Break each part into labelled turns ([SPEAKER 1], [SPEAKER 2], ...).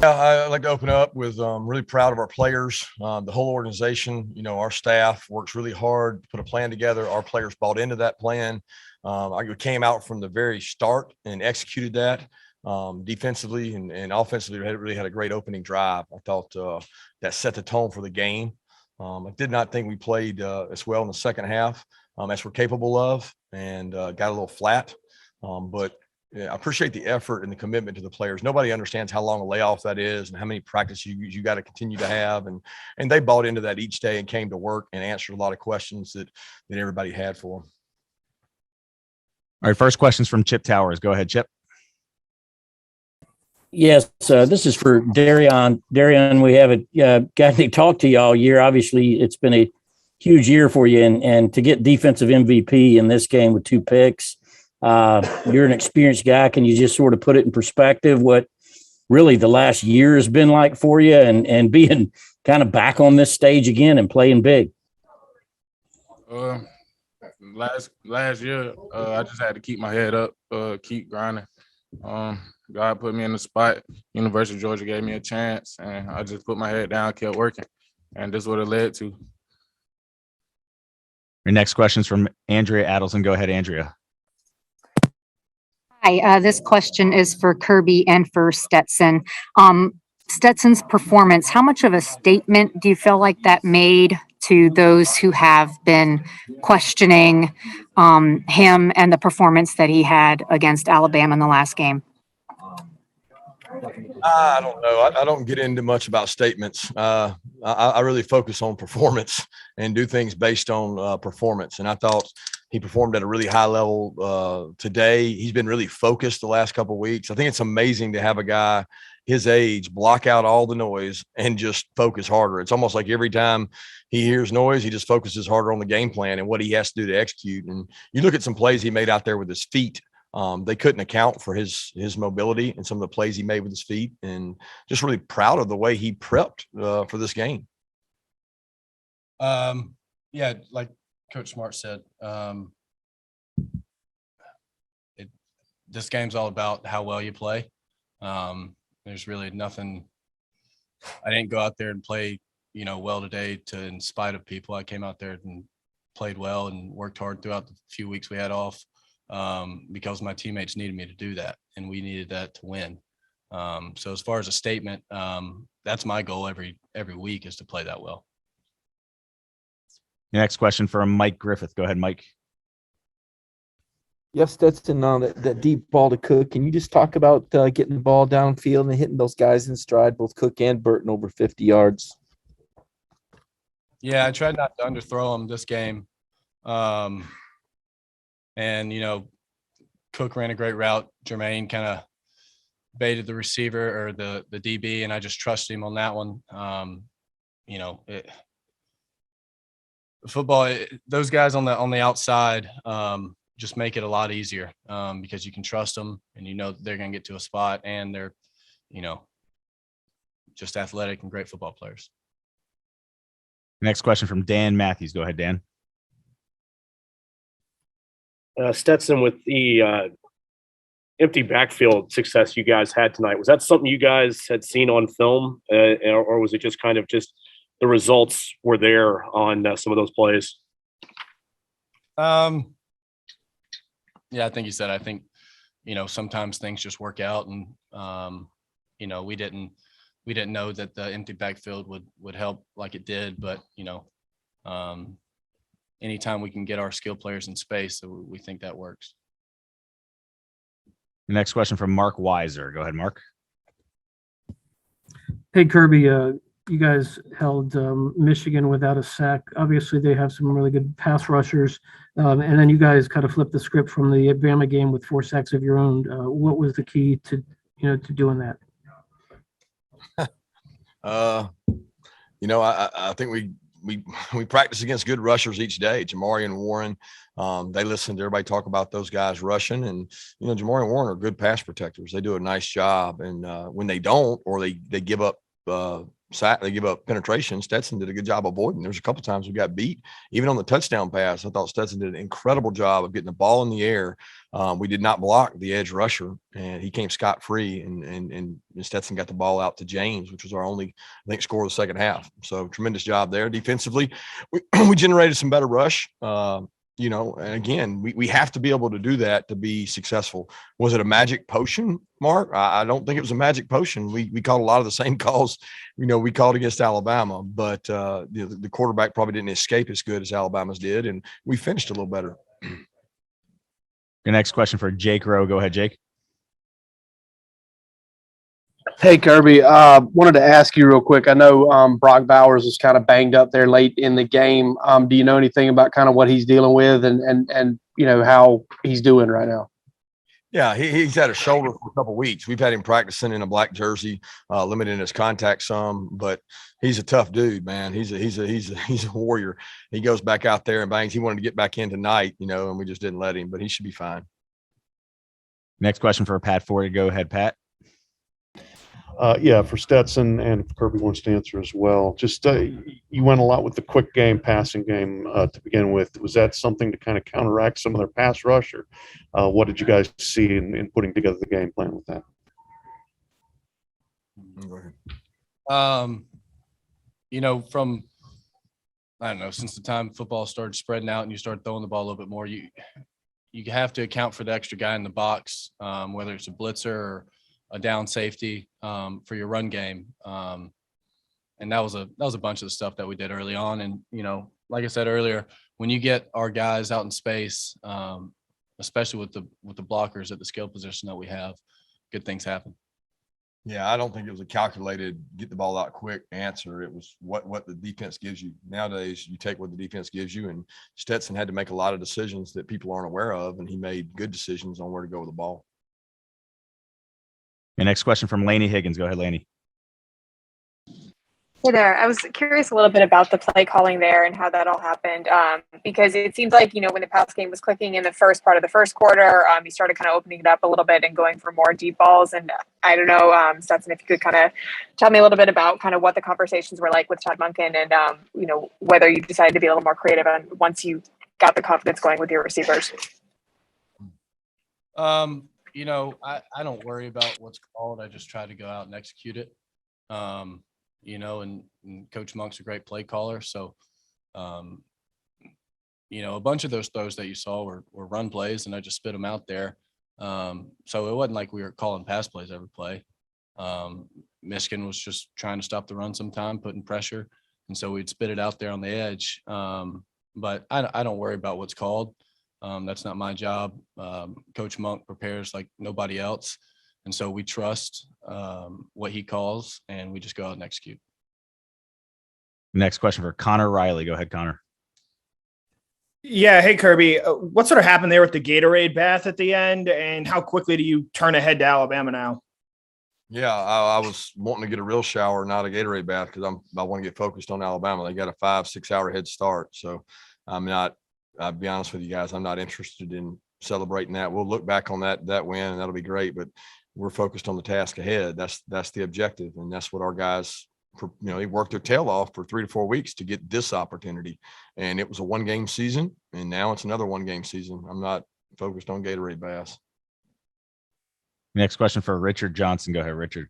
[SPEAKER 1] I'd like to open up with really proud of our players, the whole organization. Our staff works really hard to put a plan together. Our players bought into that plan. I came out from the very start and executed that defensively and offensively. We really had a great opening drive. I thought that set the tone for the game. I did not think we played as well in the second half as we're capable of, and got a little flat. But yeah, I appreciate the effort and the commitment to the players. Nobody understands how long a layoff that is and how many practices you got to continue to have. And they bought into that each day and came to work and answered a lot of questions that everybody had for them.
[SPEAKER 2] All right, first question's from Chip Towers. Go ahead, Chip.
[SPEAKER 3] Yes, this is for Darion. Darion, we haven't gotten to talk to you all year. Obviously, it's been a huge year for you, and to get defensive MVP in this game with 2 picks, you're an experienced guy. Can you just sort of put it in perspective what really the last year has been like for you, and being kind of back on this stage again and playing big?
[SPEAKER 4] Last year, I just had to keep my head up, keep grinding. God put me in the spot. University of Georgia gave me a chance, and I just put my head down, kept working, and this is what it led to.
[SPEAKER 2] Your next question is from Andrea Adelson. Go ahead, Andrea.
[SPEAKER 5] Hi, this question is for Kirby and for Stetson. Stetson's performance, how much of a statement do you feel like that made to those who have been questioning him and the performance that he had against Alabama in the last game?
[SPEAKER 1] I don't know. I don't get into much about statements. I really focus on performance and do things based on performance. And I thought he performed at a really high level today. He's been really focused the last couple of weeks. I think it's amazing to have a guy his age block out all the noise and just focus harder. It's almost like every time he hears noise, he just focuses harder on the game plan and what he has to do to execute. And you look at some plays he made out there with his feet. They couldn't account for his mobility and some of the plays he made with his feet, and just really proud of the way he prepped for this game.
[SPEAKER 6] Yeah, like Coach Smart said, this game's all about how well you play. There's really nothing. I didn't go out there and play, well today in spite of people. I came out there and played well and worked hard throughout the few weeks we had off. Because my teammates needed me to do that, and we needed that to win. So as far as a statement, that's my goal every week, is to play that well.
[SPEAKER 2] Your next question from Mike Griffith. Go ahead, Mike.
[SPEAKER 7] Yes, Stetson, that deep ball to Cook. Can you just talk about getting the ball downfield and hitting those guys in stride, both Cook and Burton, over 50 yards?
[SPEAKER 6] Yeah, I tried not to underthrow him this game. And, Cook ran a great route. Jermaine kind of baited the receiver or the DB, and I just trusted him on that one. Football, those guys on the outside just make it a lot easier because you can trust them, and they're going to get to a spot, and they're, just athletic and great football players.
[SPEAKER 2] Next question from Dan Matthews. Go ahead, Dan.
[SPEAKER 8] Stetson, with the empty backfield success you guys had tonight, was that something you guys had seen on film, or was it just kind of just the results were there on some of those plays?
[SPEAKER 6] Yeah, I think you said. I think sometimes things just work out, and we didn't know that the empty backfield would help like it did, but anytime we can get our skill players in space, so we think that works.
[SPEAKER 2] The next question from Mark Weiser. Go ahead, Mark.
[SPEAKER 9] Hey, Kirby, you guys held Michigan without a sack. Obviously, they have some really good pass rushers. And then you guys kind of flipped the script from the Bama game with 4 sacks of your own. What was the key to doing that?
[SPEAKER 1] I think we practice against good rushers each day. Jamari and Warren, they listen to everybody talk about those guys rushing, and Jamari and Warren are good pass protectors. They do a nice job, and when they don't, or they give up sack, they give up penetration. Stetson did a good job avoiding. There's a couple times we got beat, even on the touchdown pass. I thought Stetson did an incredible job of getting the ball in the air. We did not block the edge rusher, and he came scot-free, and Stetson got the ball out to James, which was our only, I think, score of the second half. So tremendous job there. Defensively, we generated some better rush. You know, and again, we have to be able to do that to be successful. Was it a magic potion, Mark? I don't think it was a magic potion. We called a lot of the same calls, you know, we called against Alabama, but the quarterback probably didn't escape as good as Alabama's did, and we finished a little better.
[SPEAKER 2] Your next question for Jake Rowe. Go ahead, Jake.
[SPEAKER 10] Hey, Kirby. Wanted to ask you real quick. I know Brock Bowers was kind of banged up there late in the game. Do you know anything about kind of what he's dealing with and you know how he's doing right now?
[SPEAKER 1] Yeah, he's had a shoulder for a couple of weeks. We've had him practicing in a black jersey, limiting his contact some, but he's a tough dude, man. He's a warrior. He goes back out there and bangs. He wanted to get back in tonight, you know, and we just didn't let him, but he should be fine.
[SPEAKER 2] Next question for Pat Ford. Go ahead, Pat.
[SPEAKER 11] Yeah, for Stetson, and if Kirby wants to answer as well. Just you went a lot with the quick game, passing game to begin with. Was that something to kind of counteract some of their pass rush, or what did you guys see in putting together the game plan with that?
[SPEAKER 1] Go ahead.
[SPEAKER 6] You know, from I don't know, since the time football started spreading out and you started throwing the ball a little bit more, you have to account for the extra guy in the box, whether it's a blitzer or a down safety for your run game. And that was a bunch of the stuff that we did early on. And, you know, like I said earlier, when you get our guys out in space, especially with the blockers at the skill position that we have, good things happen.
[SPEAKER 1] Yeah, I don't think it was a calculated get the ball out quick answer. It was what the defense gives you. Nowadays, you take what the defense gives you, and Stetson had to make a lot of decisions that people aren't aware of, and he made good decisions on where to go with the ball.
[SPEAKER 2] Your next question from Laney Higgins. Go ahead, Laney.
[SPEAKER 12] Hey there. I was curious a little bit about the play calling there and how that all happened, because it seemed like, you know, when the pass game was clicking in the first part of the first quarter, you started kind of opening it up a little bit and going for more deep balls. And I don't know, Stetson, if you could kind of tell me a little bit about kind of what the conversations were like with Todd Monken and, you know, whether you decided to be a little more creative on once you got the confidence going with your receivers.
[SPEAKER 6] You know, I don't worry about what's called. I just try to go out and execute it. You know, and Coach Monk's a great play caller. So, you know, a bunch of those throws that you saw were run plays, and I just spit them out there. So it wasn't like we were calling pass plays every play. Michigan was just trying to stop the run sometime, putting pressure. And so we'd spit it out there on the edge. But I don't worry about what's called. That's not my job. Coach Monk prepares like nobody else. And so we trust what he calls, and we just go out and execute.
[SPEAKER 2] Next question for Connor Riley. Go ahead, Connor.
[SPEAKER 13] Yeah. Hey, Kirby. What sort of happened there with the Gatorade bath at the end, and how quickly do you turn ahead to Alabama now?
[SPEAKER 1] Yeah, I was wanting to get a real shower, not a Gatorade bath, because I want to get focused on Alabama. They got a 5-6 hour head start. So I'm not, I'll be honest with you guys, I'm not interested in celebrating that. We'll look back on that win, and that'll be great. But we're focused on the task ahead. That's the objective. And that's what our guys, you know, they worked their tail off for 3 to 4 weeks to get this opportunity. And it was a 1-game season, and now it's another 1-game season. I'm not focused on Gatorade baths.
[SPEAKER 2] Next question for Richard Johnson. Go ahead, Richard.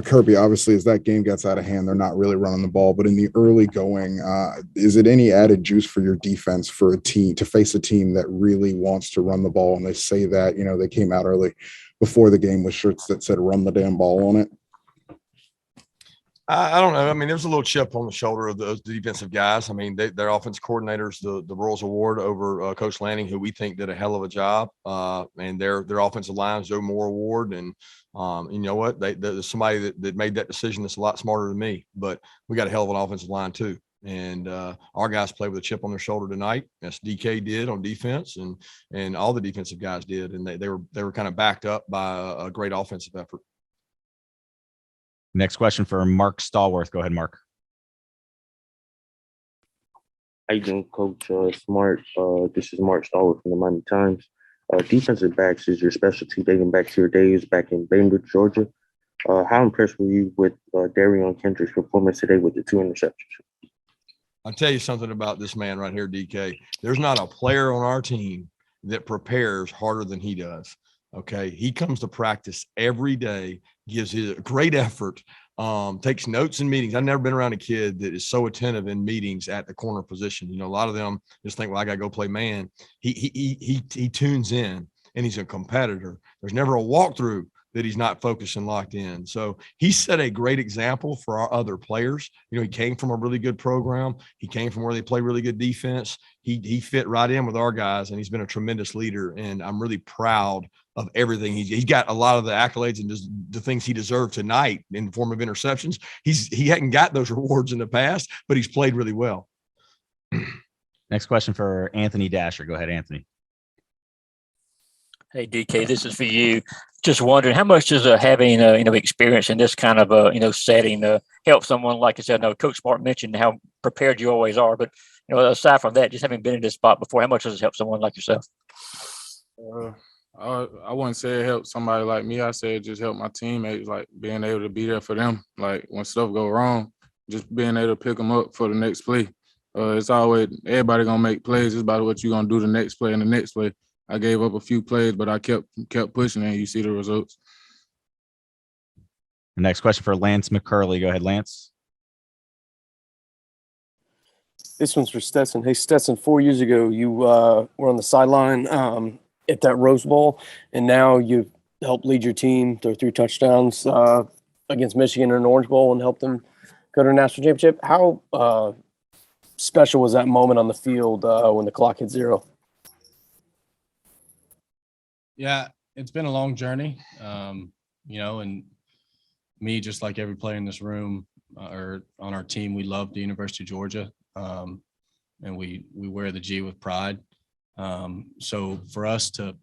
[SPEAKER 14] Kirby, obviously, as that game gets out of hand, they're not really running the ball. But in the early going, is it any added juice for your defense for a team to face a team that really wants to run the ball? And they say that, you know, they came out early before the game with shirts that said "run the damn ball" on it.
[SPEAKER 1] I don't know. I mean, there's a little chip on the shoulder of those defensive guys. I mean, their offense coordinators, the Royals Award over Coach Lanning, who we think did a hell of a job, and their offensive line, Joe Moore Award. And you know what? There's somebody that made that decision that's a lot smarter than me. But we got a hell of an offensive line too. And our guys played with a chip on their shoulder tonight. As DK did on defense, and all the defensive guys did. And they were kind of backed up by a great offensive effort.
[SPEAKER 2] Next question for Mark Stallworth. Go ahead, Mark.
[SPEAKER 15] How you doing, Coach Smart? This is Mark Stallworth from the Miami Times. Defensive backs is your specialty dating back to your days back in Bainbridge, Georgia. How impressed were you with Darion Kendrick's performance today with the 2 interceptions?
[SPEAKER 1] I'll tell you something about this man right here, DK. There's not a player on our team that prepares harder than he does. Okay. He comes to practice every day, gives his great effort, takes notes in meetings. I've never been around a kid that is so attentive in meetings at the corner position. You know, a lot of them just think, well, I got to go play man. He tunes in and he's a competitor. There's never a walkthrough that he's not focused and locked in. So he set a great example for our other players. You know, he came from a really good program. He came from where they play really good defense. He fit right in with our guys, and he's been a tremendous leader. And I'm really proud of everything. He's got a lot of the accolades and just the things he deserved tonight in the form of interceptions. He hadn't got those rewards in the past, but he's played really well.
[SPEAKER 2] Next question for Anthony Dasher. Go ahead, Anthony.
[SPEAKER 16] Hey, DK, this is for you. Just wondering, how much does having experience in this kind of setting help someone? Like I said, Coach Smart mentioned how prepared you always are, but aside from that, just having been in this spot before, how much does it help someone like yourself?
[SPEAKER 4] I wouldn't say it helped somebody like me. I said it just helped my teammates, like being able to be there for them. Like when stuff go wrong, just being able to pick them up for the next play. It's always everybody gonna make plays. It's about what you're gonna do the next play and the next play. I gave up a few plays, but I kept pushing, and you see the results.
[SPEAKER 2] The next question for Lance McCurley. Go ahead, Lance.
[SPEAKER 17] This one's for Stetson. Hey, Stetson, 4 years ago, you were on the sideline at that Rose Bowl, and now you've helped lead your team to 3 touchdowns against Michigan in an Orange Bowl and helped them go to a national championship. How special was that moment on the field when the clock hit 0?
[SPEAKER 6] Yeah, it's been a long journey, and me, just like every player in this room or on our team, we love the University of Georgia, and we wear the G with pride. So for us to,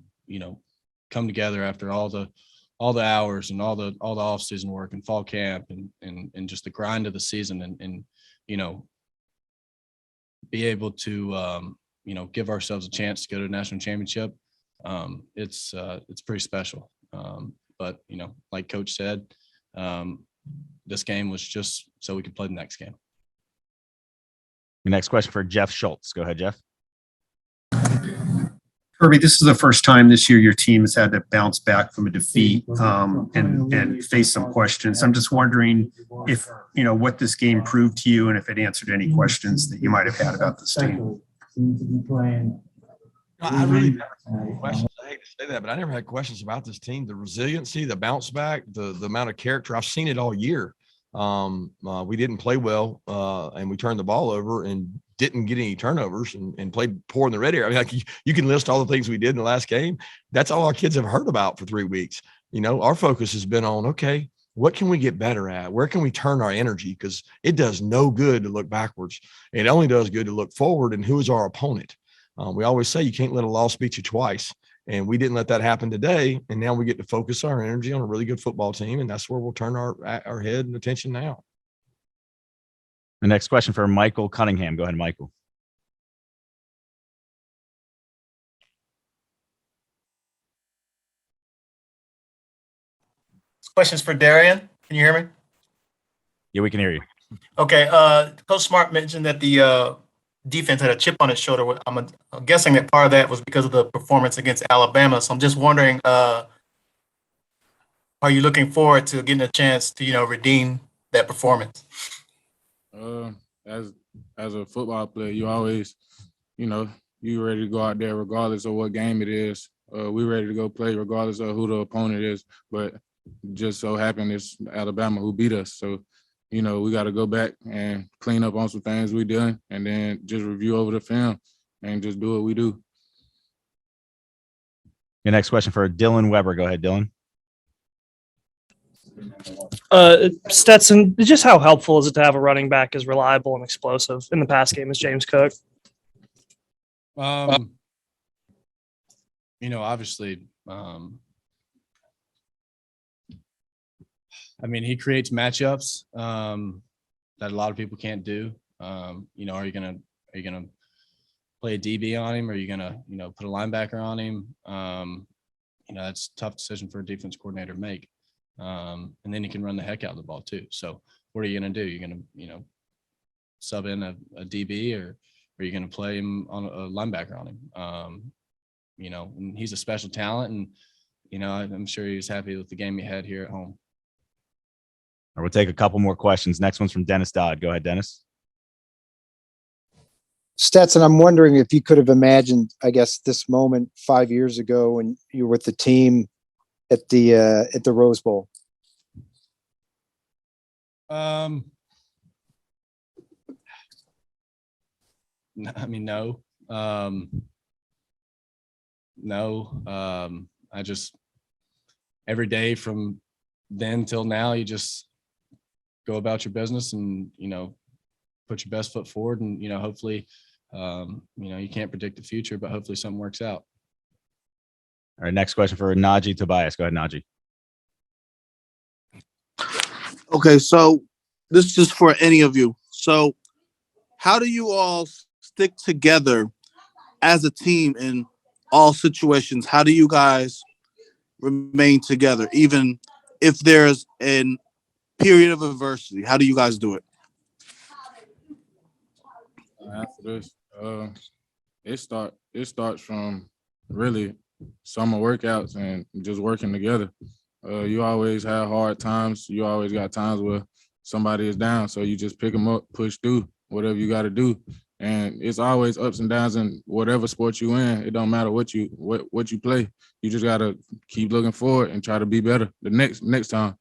[SPEAKER 6] come together after all the hours and all the off-season work and fall camp and just the grind of the season and be able to, give ourselves a chance to go to a national championship. It's pretty special. But like Coach said, this game was just so we could play the next game.
[SPEAKER 2] The next question for Jeff Schultz. Go ahead, Jeff.
[SPEAKER 18] Kirby, this is the first time this year your team has had to bounce back from a defeat and face some questions. I'm just wondering if, what this game proved to you and if it answered any questions that you might have had about this team.
[SPEAKER 1] I really never had questions. I hate to say that, but I never had questions about this team. The resiliency, the bounce back, the amount of character. I've seen it all year. We didn't play well, and we turned the ball over and didn't get any turnovers and played poor in the red area. I mean, like you can list all the things we did in the last game. That's all our kids have heard about for 3 weeks. Our focus has been on, okay, what can we get better at? Where can we turn our energy? Because it does no good to look backwards. It only does good to look forward. And who is our opponent? We always say you can't let a loss beat you twice. And we didn't let that happen today. And now we get to focus our energy on a really good football team. And that's where we'll turn our head and attention now.
[SPEAKER 2] The next question for Michael Cunningham. Go ahead, Michael.
[SPEAKER 19] This question's for Darion. Can you hear me?
[SPEAKER 2] Yeah, we can hear you.
[SPEAKER 19] Okay. Coach Smart mentioned that the defense had a chip on its shoulder. I'm guessing that part of that was because of the performance against Alabama. So I'm just wondering, are you looking forward to getting a chance to, redeem that performance?
[SPEAKER 4] As a football player, you always, you ready to go out there regardless of what game it is. We ready to go play regardless of who the opponent is. But just so happened it's Alabama who beat us. So, we got to go back and clean up on some things we done and then just review over the film and just do what we do.
[SPEAKER 2] Your next question for Dylan Weber. Go ahead, Dylan.
[SPEAKER 20] Stetson, just how helpful is it to have a running back as reliable and explosive in the pass game as James Cook?
[SPEAKER 6] Obviously, he creates matchups that a lot of people can't do. Are you gonna play a DB on him? Or are you gonna, put a linebacker on him? That's a tough decision for a defense coordinator to make. And then he can run the heck out of the ball too. So what are you going to do? You're going to, sub in a DB, or are you going to play him on a linebacker on him? And he's a special talent, and, I'm sure he was happy with the game he had here at home.
[SPEAKER 2] All right, we'll take a couple more questions. Next one's from Dennis Dodd. Go ahead, Dennis.
[SPEAKER 21] Stetson, I'm wondering if you could have imagined, I guess, this moment 5 years ago when you were with the team at the Rose Bowl.
[SPEAKER 6] No. I just, every day from then till now, you just go about your business and, put your best foot forward, and, hopefully, you can't predict the future, but hopefully something works out.
[SPEAKER 2] All right, next question for Najee Tobias. Go ahead, Najee.
[SPEAKER 22] Okay, so this is for any of you. So how do you all stick together as a team in all situations? How do you guys remain together, even if there's a period of adversity? How do you guys do it?
[SPEAKER 4] After this, it starts from really summer workouts and just working together. You always have hard times. You always got times where somebody is down, so you just pick them up, push through whatever you got to do. And it's always ups and downs in whatever sport you in. It don't matter what you play. You just gotta keep looking forward and try to be better the next time.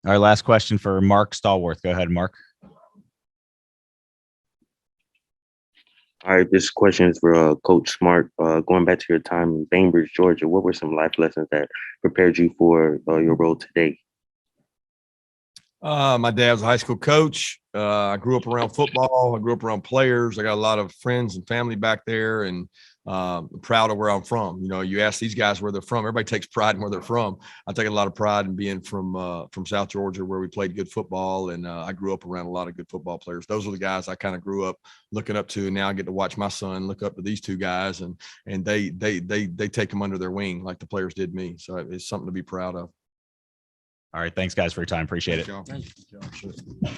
[SPEAKER 2] All right, last question for Mark Stallworth. Go ahead, Mark.
[SPEAKER 15] All right, this question is for Coach Smart. Going back to your time in Bainbridge, Georgia, what were some life lessons that prepared you for your role today?
[SPEAKER 1] My dad was a high school coach. I grew up around football. I grew up around players. I got a lot of friends and family back there, and proud of where I'm from. You ask these guys where they're from. Everybody takes pride in where they're from. I take a lot of pride in being from South Georgia, where we played good football, and I grew up around a lot of good football players. Those are the guys I kind of grew up looking up to. And now I get to watch my son look up to these two guys, and they take them under their wing like the players did me. So it's something to be proud of.
[SPEAKER 2] All right, thanks guys for your time. Appreciate it.
[SPEAKER 1] Thank you.